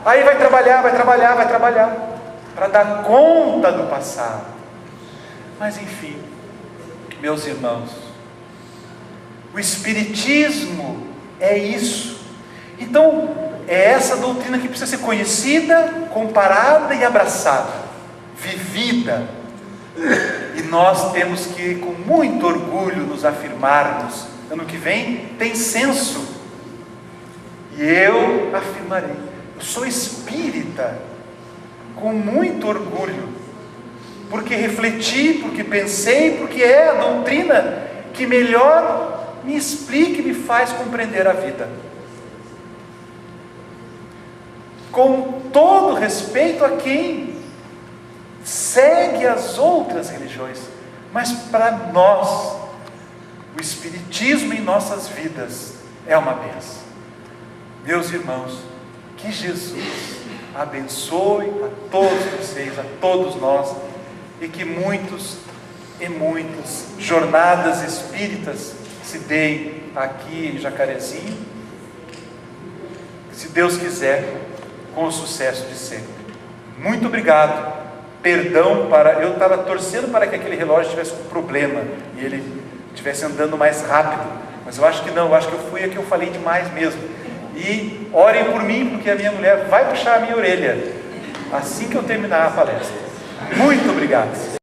A: Aí vai trabalhar, para dar conta do passado. Mas enfim, meus irmãos, o Espiritismo é isso. Então, é essa doutrina que precisa ser conhecida, comparada e abraçada, vivida. E nós temos que, com muito orgulho, nos afirmarmos. Ano que vem tem censo, e eu afirmarei: eu sou espírita, com muito orgulho, porque refleti, porque pensei, porque é a doutrina que melhor me explica e me faz compreender a vida. Com todo respeito a quem segue as outras religiões, mas para nós, o Espiritismo em nossas vidas é uma bênção. Meus irmãos, que Jesus abençoe a todos vocês, a todos nós, e que muitos e muitas jornadas espíritas se deem aqui em Jacarezinho, se Deus quiser, com o sucesso de sempre. Muito obrigado. Perdão, eu estava torcendo para que aquele relógio tivesse um problema e ele estivesse andando mais rápido, mas eu acho que não, eu acho que eu fui aqui, eu falei demais mesmo. E orem por mim, porque a minha mulher vai puxar a minha orelha assim que eu terminar a palestra. Muito obrigado.